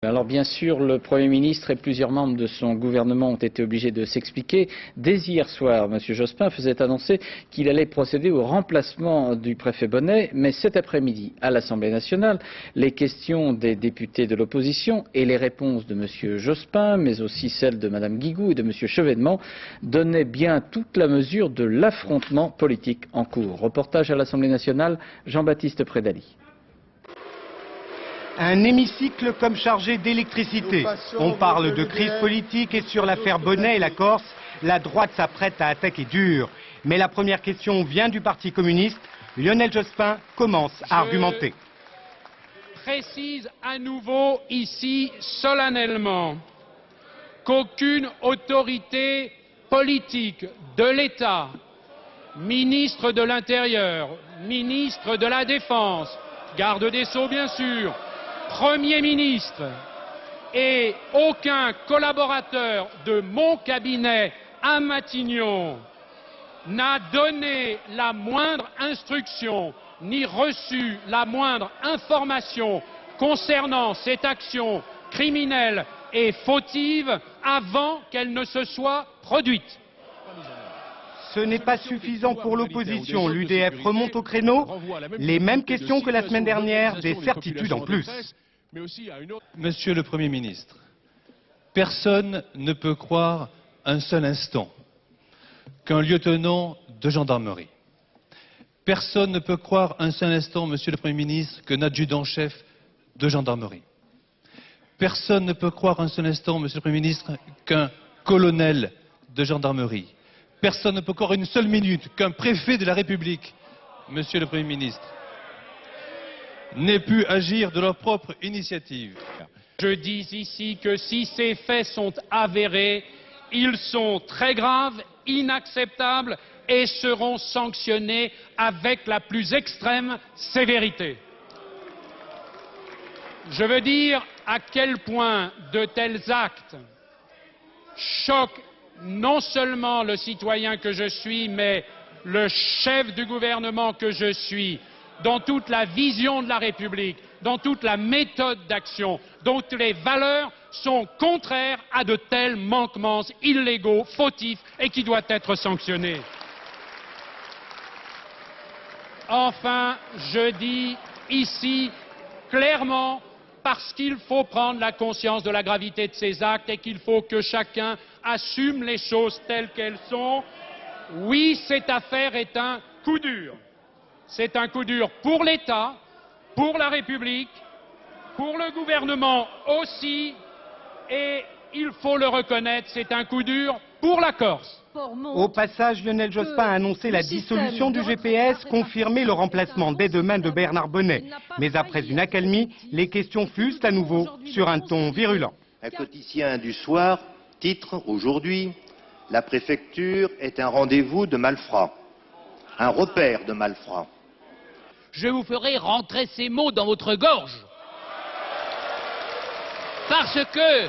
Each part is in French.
Alors bien sûr, le Premier ministre et plusieurs membres de son gouvernement ont été obligés de s'expliquer. Dès hier soir, M. Jospin faisait annoncer qu'il allait procéder au remplacement du préfet Bonnet, mais cet après-midi, à l'Assemblée nationale, les questions des députés de l'opposition et les réponses de M. Jospin, mais aussi celles de Mme Guigou et de M. Chevènement, donnaient bien toute la mesure de l'affrontement politique en cours. Reportage à l'Assemblée nationale, Jean-Baptiste Prédaly. Un hémicycle comme chargé d'électricité. On parle de crise politique et sur l'affaire Bonnet et la Corse, la droite s'apprête à attaquer dur. Mais la première question vient du Parti communiste. Lionel Jospin commence à argumenter. Je précise à nouveau ici solennellement qu'aucune autorité politique de l'État, ministre de l'Intérieur, ministre de la Défense, garde des Sceaux bien sûr, Premier ministre et aucun collaborateur de mon cabinet à Matignon n'a donné la moindre instruction ni reçu la moindre information concernant cette action criminelle et fautive avant qu'elle ne se soit produite. Ce n'est pas suffisant pour l'opposition. L'UDF remonte au créneau. Les mêmes questions que la semaine dernière, des certitudes en plus. Monsieur le Premier ministre, personne ne peut croire un seul instant qu'un lieutenant de gendarmerie, personne ne peut croire un seul instant, Monsieur le Premier ministre, qu'un adjudant-chef de gendarmerie, personne ne peut croire un seul instant, Monsieur le Premier ministre, qu'un colonel de gendarmerie, personne ne peut croire une seule minute qu'un préfet de la République, Monsieur le Premier ministre, n'aient pu agir de leur propre initiative. Je dis ici que si ces faits sont avérés, ils sont très graves, inacceptables et seront sanctionnés avec la plus extrême sévérité. Je veux dire à quel point de tels actes choquent non seulement le citoyen que je suis, mais le chef du gouvernement que je suis, dans toute la vision de la République, dans toute la méthode d'action, dont les valeurs sont contraires à de tels manquements illégaux, fautifs et qui doivent être sanctionnés. Enfin, je dis ici clairement, parce qu'il faut prendre la conscience de la gravité de ces actes et qu'il faut que chacun assume les choses telles qu'elles sont, oui, cette affaire est un coup dur. C'est un coup dur pour l'État, pour la République, pour le gouvernement aussi, et il faut le reconnaître, c'est un coup dur pour la Corse. Au passage, Lionel Jospin a annoncé la dissolution du GPS, confirmé le remplacement dès demain de Bernard Bonnet. Mais après une accalmie, les questions fusent à nouveau sur un ton virulent. Un quotidien du soir titre aujourd'hui « La préfecture est un rendez-vous de malfrats, un repère de malfrats ». Je vous ferai rentrer ces mots dans votre gorge. Parce que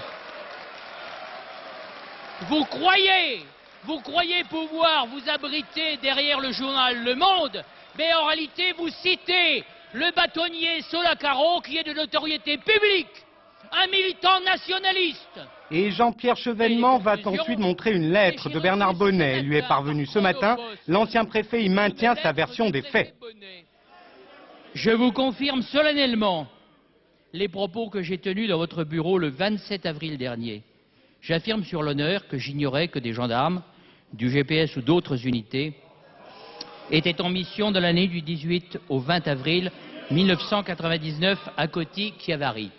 vous croyez pouvoir vous abriter derrière le journal Le Monde, mais en réalité vous citez le bâtonnier Solacaro qui est de notoriété publique, un militant nationaliste. Et Jean-Pierre Chevènement va ensuite montrer une lettre de Bernard Bonnet. Elle lui est parvenue ce matin. L'ancien préfet y maintient sa version des faits. Je vous confirme solennellement les propos que j'ai tenus dans votre bureau le 27 avril dernier. J'affirme sur l'honneur que j'ignorais que des gendarmes, du GPS ou d'autres unités étaient en mission dans l'année du 18 au 20 avril 1999 à Coty-Chiavari.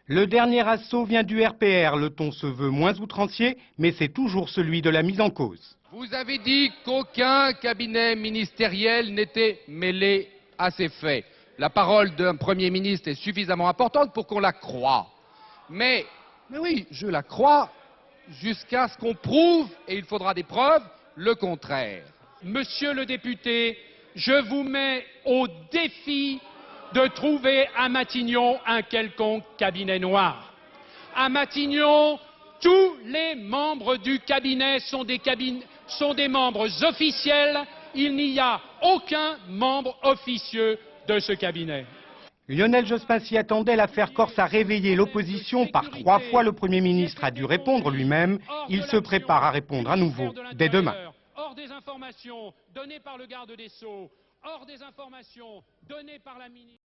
Le dernier assaut vient du RPR. Le ton se veut moins outrancier, mais c'est toujours celui de la mise en cause. Vous avez dit qu'aucun cabinet ministériel n'était mêlé à ces faits. La parole d'un Premier ministre est suffisamment importante pour qu'on la croie. Mais oui, je la crois jusqu'à ce qu'on prouve, et il faudra des preuves, le contraire. Monsieur le député, je vous mets au défi de trouver à Matignon un quelconque cabinet noir. À Matignon, tous les membres du cabinet sont des membres officiels. Il n'y a aucun membre officieux de ce cabinet. Lionel Jospin s'y attendait, l'affaire Corse a réveillé l'opposition. Par 3 fois, le Premier ministre a dû répondre lui-même. Il se prépare à répondre à nouveau dès demain. Hors des informations données par le garde des Sceaux, hors des informations données par la ministre...